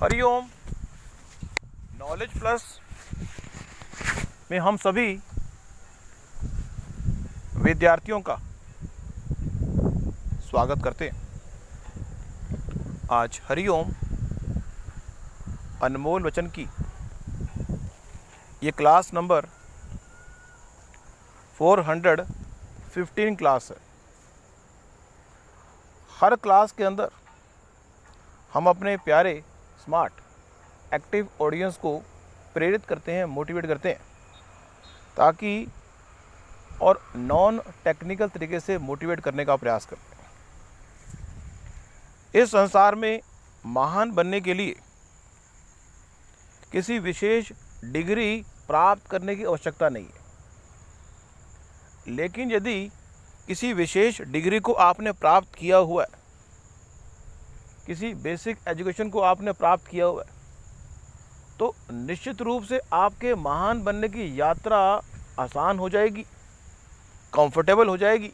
Hariom. Knowledge plus में हम सभी विद्यार्थियों का स्वागत करते हैं। आज हरिओम अनमोल वचन की ये क्लास नंबर 415 क्लास है। हर क्लास के अंदर हम अपने प्यारे स्मार्ट एक्टिव ऑडियंस को प्रेरित करते हैं, मोटिवेट करते हैं, ताकि और नॉन टेक्निकल तरीके से मोटिवेट करने का प्रयास करते हैं। इस संसार में महान बनने के लिए किसी विशेष डिग्री प्राप्त करने की आवश्यकता नहीं है, लेकिन यदि किसी विशेष डिग्री को आपने प्राप्त किया हुआ है, किसी बेसिक एजुकेशन को आपने प्राप्त किया हुआ है, तो निश्चित रूप से आपके महान बनने की यात्रा आसान हो जाएगी, कंफर्टेबल हो जाएगी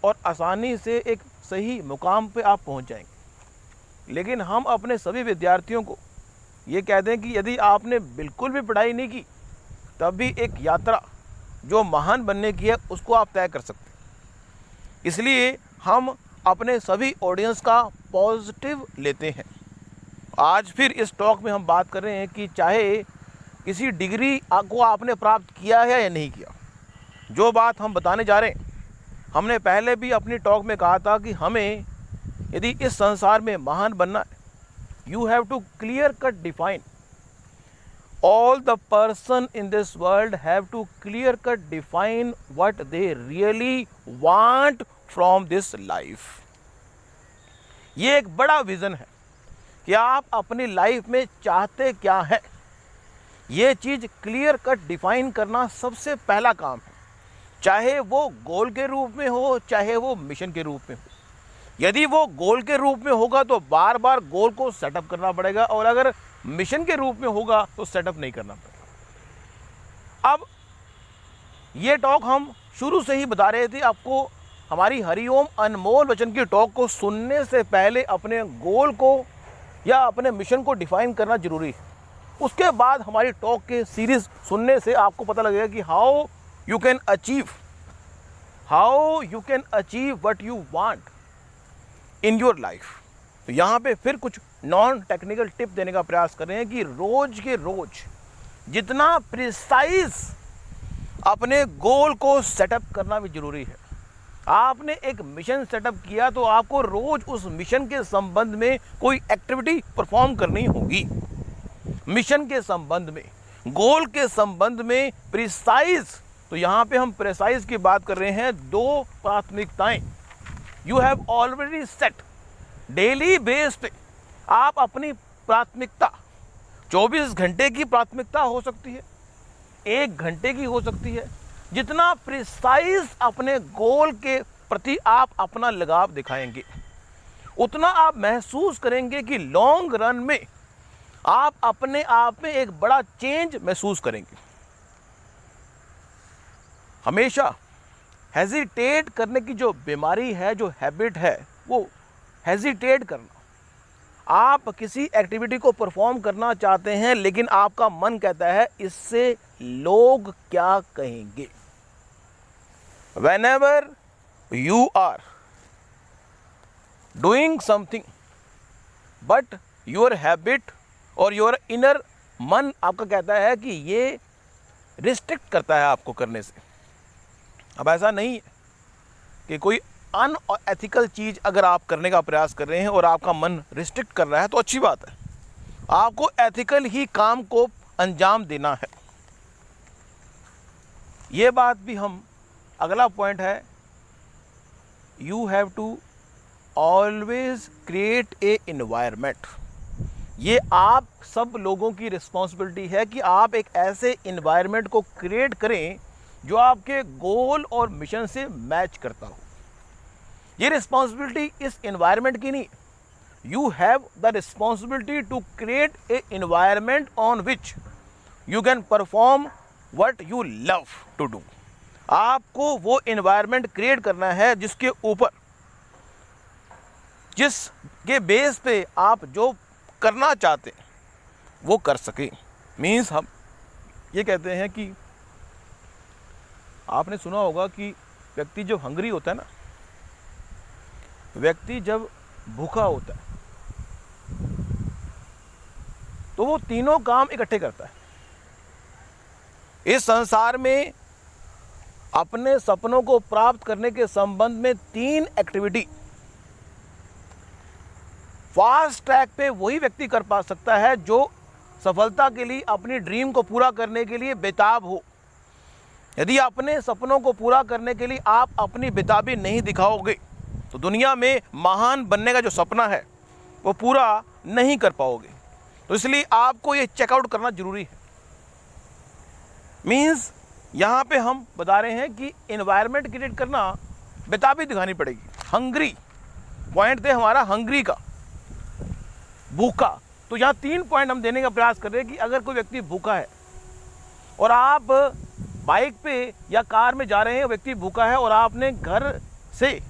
और आसानी से एक सही मुकाम पे आप पहुंच जाएंगे। लेकिन हम अपने सभी विद्यार्थियों को ये कह दें कि यदि आपने बिल्कुल भी पढ़ाई नहीं की, तब भी एक यात्रा जो महान बनने की है उसको आप तय कर सकते हैं। इसलिए हम अपने सभी ऑडियंस का पॉजिटिव लेते हैं। आज फिर इस टॉक में हम बात कर रहे हैं कि चाहे किसी डिग्री को आपने प्राप्त किया है या नहीं किया, जो बात हम बताने जा रहे हैं, हमने पहले भी अपनी टॉक में कहा था कि हमें यदि इस संसार में महान बनना है, you have to clear cut define, all the person in this world have to clear cut define what they really want from this life। ये एक बड़ा विजन है कि आप अपनी लाइफ में चाहते क्या हैं। ये चीज़ क्लियर कट डिफाइन करना सबसे पहला काम है, चाहे वो गोल के रूप में हो, चाहे वो मिशन के रूप में हो। यदि वो गोल के रूप में होगा तो बार बार गोल को सेटअप करना पड़ेगा, और अगर मिशन के रूप में होगा तो सेटअप नहीं करना पड़ेगा। अब ये टॉक हम शुरू से ही बता रहे थे आपको, हमारी हरिओम अनमोल वचन की टॉक को सुनने से पहले अपने गोल को या अपने मिशन को डिफाइन करना जरूरी है। उसके बाद हमारी टॉक के सीरीज सुनने से आपको पता लगेगा कि how you can achieve what you want in your life. तो यहाँ पे फिर कुछ नॉन टेक्निकल टिप देने का प्रयास कर रहे हैं कि रोज के रोज जितना प्रिसाइज अपने गोल को सेटअप करना भी जरूरी है। आपने एक मिशन सेटअप किया तो आपको रोज उस मिशन के संबंध में कोई एक्टिविटी परफॉर्म करनी होगी। मिशन के संबंध में, गोल के संबंध में प्रिसाइज, तो यहाँ पे हम प्रिसाइज की बात कर रहे हैं। दो प्राथमिकताएं you have already set. Daily base पे आप अपनी प्राथमिकता 24 घंटे की प्राथमिकता हो सकती है, 1 घंटे की हो सकती है। जितना प्रिसाइज अपने गोल के प्रति आप अपना लगाव दिखाएंगे, उतना आप महसूस करेंगे कि लॉन्ग रन में आप अपने आप में एक बड़ा चेंज महसूस करेंगे। हमेशा हेजिटेट करने की जो बीमारी है, जो हैबिट है, वो हेजिटेट करना। आप किसी एक्टिविटी को परफॉर्म करना चाहते हैं, लेकिन आपका मन कहता है इससे लोग क्या कहेंगे। Whenever you are doing something, but your habit और your inner मन आपका कहता है कि ये रिस्ट्रिक्ट करता है आपको करने से। अब ऐसा नहीं है कि कोई अनएथिकल चीज़ अगर आप करने का प्रयास कर रहे हैं और आपका मन रिस्ट्रिक्ट कर रहा है तो अच्छी बात है, आपको एथिकल ही काम को अंजाम देना है। ये बात भी हम, अगला पॉइंट है, you have to always create a environment. ये आप सब लोगों की रिस्पॉन्सिबिलिटी है कि आप एक ऐसे एनवायरनमेंट को क्रिएट करें जो आपके गोल और मिशन से मैच करता हो। ये रिस्पॉन्सिबिलिटी इस एनवायरनमेंट की नहीं, you have the responsibility to create a environment on which you can perform what you love to do. आपको वो एनवायरनमेंट क्रिएट करना है जिसके ऊपर, जिसके बेस पे आप जो करना चाहते हैं वो कर सके। मीन्स हम ये कहते हैं कि आपने सुना होगा कि व्यक्ति जब हंग्री होता है ना, व्यक्ति जब भूखा होता है तो वो तीनों काम इकट्ठे करता है। इस संसार में अपने सपनों को प्राप्त करने के संबंध में 3 एक्टिविटी फास्ट ट्रैक पे वही व्यक्ति कर पा सकता है जो सफलता के लिए, अपनी ड्रीम को पूरा करने के लिए बेताब हो। यदि अपने सपनों को पूरा करने के लिए आप अपनी बेताबी नहीं दिखाओगे तो दुनिया में महान बनने का जो सपना है वो पूरा नहीं कर पाओगे। तो इसलिए आपको ये चेकआउट करना जरूरी है। मीन्स यहाँ पे हम बता रहे हैं कि एनवायरनमेंट क्रिएट करना बेताबी दिखानी पड़ेगी। हंग्री पॉइंट थे हमारा, हंग्री का, भूखा। तो यहाँ 3 पॉइंट हम देने का प्रयास कर रहे हैं कि अगर कोई व्यक्ति भूखा है और आप बाइक पे या कार में जा रहे हैं, व्यक्ति भूखा है और आपने घर से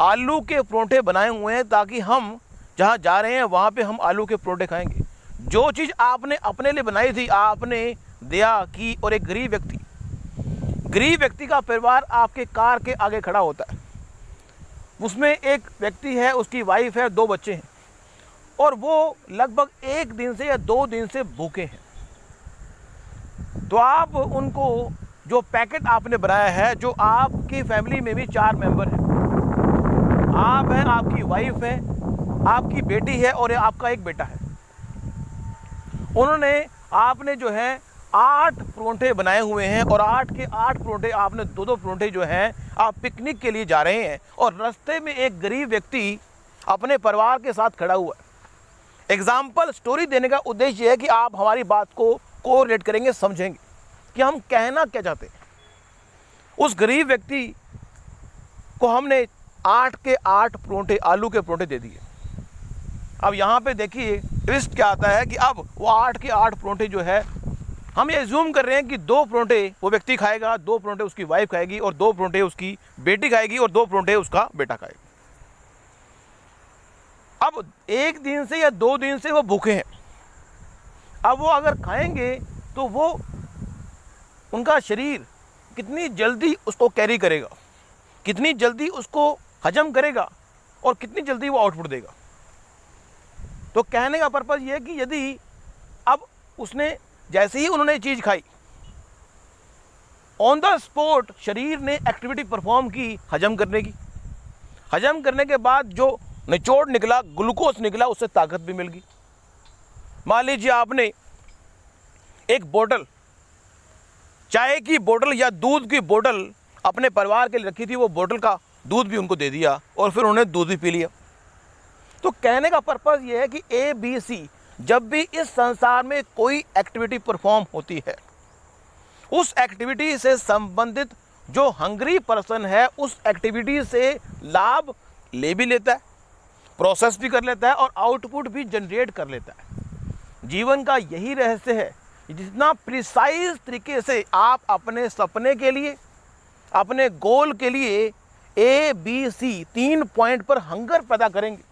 आलू के परोठे बनाए हुए हैं ताकि हम जहाँ जा रहे हैं वहाँ पे हम आलू के परोठे खाएंगे। जो चीज़ आपने अपने लिए बनाई थी आपने दया की, और एक गरीब व्यक्ति का परिवार आपके कार के आगे खड़ा होता है। उसमें एक व्यक्ति है, उसकी वाइफ है, 2 बच्चे हैं और वो लगभग 1 दिन से या 2 दिन से भूखे हैं। तो आप उनको जो पैकेट आपने बनाया है, जो आपकी फैमिली में भी 4 मेंबर हैं, आप हैं, आपकी वाइफ है, आपकी बेटी है और आपका एक बेटा है। उन्होंने आपने जो है 8 परोठे बनाए हुए हैं और 8 के 8 परोठे आपने 2-2 परोठे जो हैं आप पिकनिक के लिए जा रहे हैं और रास्ते में एक गरीब व्यक्ति अपने परिवार के साथ खड़ा हुआ है। एग्जाम्पल स्टोरी देने का उद्देश्य है कि आप हमारी बात को कोरिलेट करेंगे, समझेंगे कि हम कहना क्या चाहते हैं। उस गरीब व्यक्ति को हमने 8 के 8 परोठे, आलू के परोठे दे दिए। अब यहाँ पे देखिए ट्विस्ट क्या आता है कि अब वो 8 के 8 परोठे जो है, हम ये एज्यूम कर रहे हैं कि 2 परोठे वो व्यक्ति खाएगा, 2 परोठे उसकी वाइफ खाएगी और 2 परोठे उसकी बेटी खाएगी और 2 परोठे उसका बेटा खाएगा। अब 1 दिन से या 2 दिन से वो भूखे हैं। अब वो अगर खाएंगे तो वो उनका शरीर कितनी जल्दी उसको कैरी करेगा, कितनी जल्दी उसको हजम करेगा और कितनी जल्दी वो आउटपुट देगा। तो कहने का पर्पज़ ये है कि यदि अब उसने जैसे ही उन्होंने चीज़ खाई, ऑन द स्पॉट शरीर ने एक्टिविटी परफॉर्म की हजम करने की। हजम करने के बाद जो निचोड़ निकला, ग्लूकोज निकला, उससे ताकत भी मिल गई। मान लीजिए आपने एक बोतल, चाय की बोतल या दूध की बोतल अपने परिवार के लिए रखी थी, वो बोतल का दूध भी उनको दे दिया और फिर उन्होंने दूध भी पी लिया। तो कहने का पर्पज़ ये है कि ABC, जब भी इस संसार में कोई एक्टिविटी परफॉर्म होती है, उस एक्टिविटी से संबंधित जो हंग्री पर्सन है उस एक्टिविटी से लाभ ले भी लेता है, प्रोसेस भी कर लेता है और आउटपुट भी जनरेट कर लेता है। जीवन का यही रहस्य है, जितना प्रिसाइज तरीके से आप अपने सपने के लिए, अपने गोल के लिए ABC 3 पॉइंट पर हंगर पैदा करेंगे।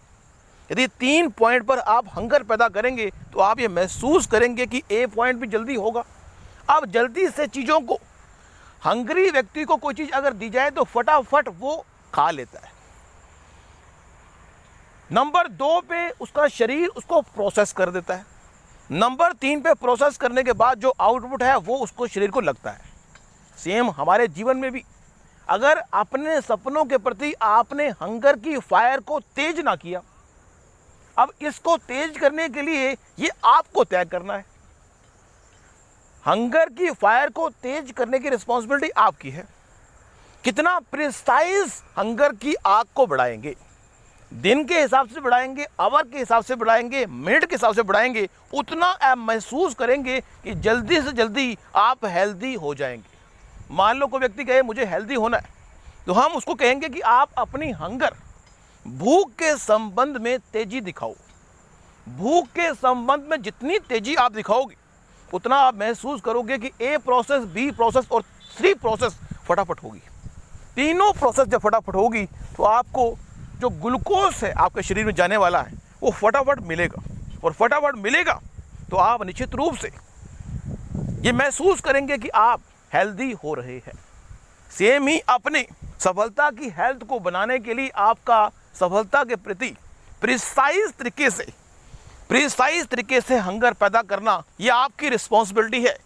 यदि 3 पॉइंट पर आप हंगर पैदा करेंगे तो आप ये महसूस करेंगे कि A पॉइंट भी जल्दी होगा। अब जल्दी से चीज़ों को, हंग्री व्यक्ति को कोई चीज़ अगर दी जाए तो फटाफट वो खा लेता है। नंबर 2 पे उसका शरीर उसको प्रोसेस कर देता है। नंबर 3 पे प्रोसेस करने के बाद जो आउटपुट है वो उसको शरीर को लगता है। सेम हमारे जीवन में भी अगर अपने सपनों के प्रति आपने हंगर की फायर को तेज ना किया, अब इसको तेज करने के लिए ये आपको तय करना है। हंगर की फायर को तेज करने की रिस्पॉन्सिबिलिटी आपकी है। कितना प्रिसाइज हंगर की आग को बढ़ाएंगे, दिन के हिसाब से बढ़ाएंगे, आवर के हिसाब से बढ़ाएंगे, मिनट के हिसाब से बढ़ाएंगे, उतना आप महसूस करेंगे कि जल्दी से जल्दी आप हेल्दी हो जाएंगे। मान लो कोई व्यक्ति कहे मुझे हेल्दी होना है, तो हम उसको कहेंगे कि आप अपनी हंगर, भूख के संबंध में तेजी दिखाओ। भूख के संबंध में जितनी तेजी आप दिखाओगे उतना आप महसूस करोगे कि A प्रोसेस, B प्रोसेस और C प्रोसेस फटाफट होगी। तीनों प्रोसेस जब फटाफट होगी तो आपको जो ग्लूकोज है आपके शरीर में जाने वाला है वो फटाफट मिलेगा और फटाफट मिलेगा तो आप निश्चित रूप से ये महसूस करेंगे कि आप हेल्दी हो रहे हैं। सेम ही अपने सफलता की हेल्थ को बनाने के लिए आपका सफलता के प्रति प्रिसाइज तरीके से हंगर पैदा करना ये आपकी रिस्पॉन्सिबिलिटी है।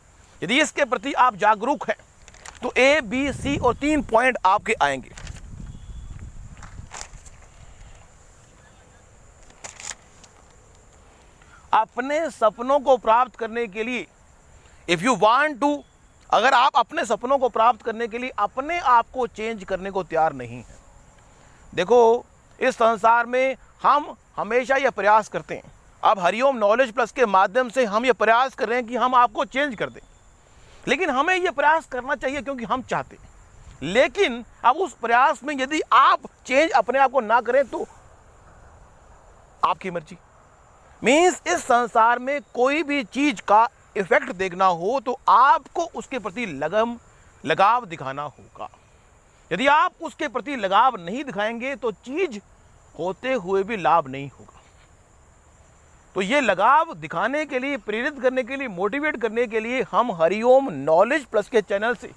यदि इसके प्रति आप जागरूक हैं तो ए, बी, सी और 3 पॉइंट आपके आएंगे। अपने सपनों को प्राप्त करने के लिए इफ यू वांट टू, अगर आप अपने सपनों को प्राप्त करने के लिए अपने आप को चेंज करने को तैयार नहीं है, देखो इस संसार में हम हमेशा यह प्रयास करते हैं, अब हरिओम नॉलेज प्लस के माध्यम से हम यह प्रयास कर रहे हैं कि हम आपको चेंज कर दें, लेकिन हमें यह प्रयास करना चाहिए क्योंकि हम चाहते हैं। लेकिन अब उस प्रयास में यदि आप चेंज अपने आप को ना करें तो आपकी मर्जी। मीन्स इस संसार में कोई भी चीज का इफेक्ट देखना हो तो आपको उसके प्रति लगाव दिखाना होगा। यदि आप उसके प्रति लगाव नहीं दिखाएंगे तो चीज होते हुए भी लाभ नहीं होगा। तो ये लगाव दिखाने के लिए, प्रेरित करने के लिए, मोटिवेट करने के लिए हम हरिओम नॉलेज प्लस के चैनल से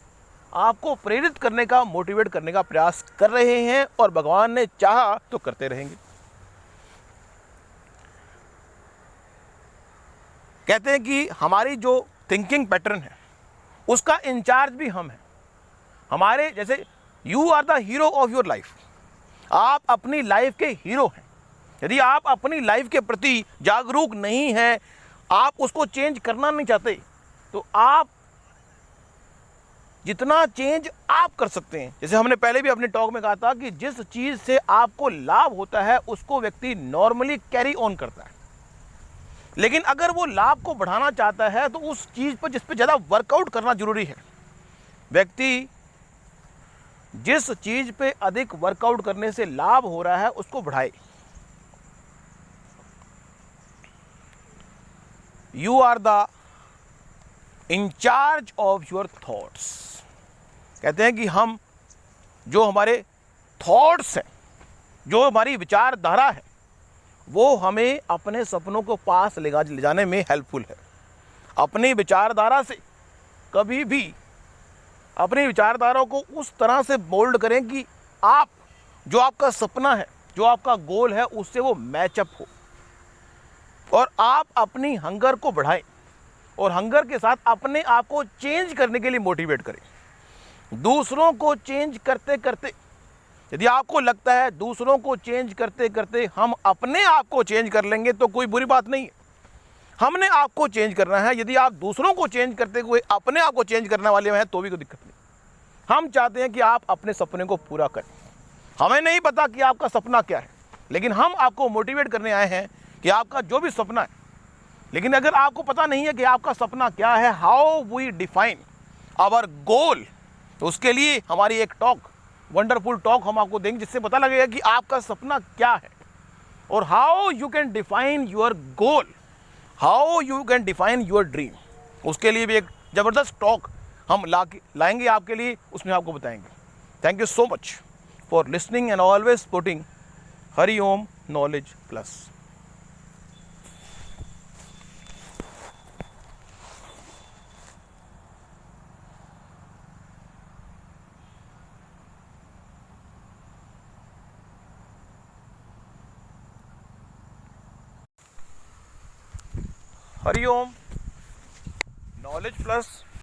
आपको प्रेरित करने का, मोटिवेट करने का प्रयास कर रहे हैं और भगवान ने चाहा तो करते रहेंगे। कहते हैं कि हमारी जो थिंकिंग पैटर्न है उसका इंचार्ज भी हम हैं। हमारे जैसे you are the hero of your life, आप अपनी लाइफ के हीरो हैं। यदि आप अपनी लाइफ के प्रति जागरूक नहीं हैं, आप उसको चेंज करना नहीं चाहते, तो आप जितना चेंज आप कर सकते हैं, जैसे हमने पहले भी अपने टॉक में कहा था कि जिस चीज से आपको लाभ होता है उसको व्यक्ति नॉर्मली कैरी ऑन करता है। लेकिन अगर वो लाभ को बढ़ाना चाहता है तो उस चीज पर, जिस पे ज्यादा वर्कआउट करना जरूरी है। व्यक्ति जिस चीज पे अधिक वर्कआउट करने से लाभ हो रहा है उसको बढ़ाए। You are the incharge of your thoughts. कहते हैं कि हम, जो हमारे थॉट्स हैं, जो हमारी विचारधारा है, वो हमें अपने सपनों को पास ले जाने में हेल्पफुल है। अपनी विचारधारा से कभी भी अपनी विचारधारा को उस तरह से मोल्ड करें कि आप, जो आपका सपना है, जो आपका गोल है, उससे वो मैचअप हो और आप अपनी हंगर को बढ़ाएं और हंगर के साथ अपने आप को चेंज करने के लिए मोटिवेट करें। दूसरों को चेंज करते करते, यदि आपको लगता है दूसरों को चेंज करते करते हम अपने आप को चेंज कर लेंगे तो कोई बुरी बात नहीं है। हमने आपको चेंज करना है। यदि आप दूसरों को चेंज करते हुए अपने आप को चेंज करने वाले हैं तो भी कोई दिक्कत नहीं। हम चाहते हैं कि आप अपने सपने को पूरा करें। हमें नहीं पता कि आपका सपना क्या है, लेकिन हम आपको मोटिवेट करने आए हैं कि आपका जो भी सपना है, लेकिन अगर आपको पता नहीं है कि आपका सपना क्या है, how we define our goal, तो उसके लिए हमारी एक टॉक, वंडरफुल टॉक हम आपको देंगे जिससे पता लगेगा कि आपका सपना क्या है और how you can define your goal, how you can define your dream. उसके लिए भी एक ज़बरदस्त टॉक हम लाएंगे आपके लिए, उसमें आपको बताएंगे। Thank you so much for listening and always supporting Hariom knowledge plus. Hariom knowledge plus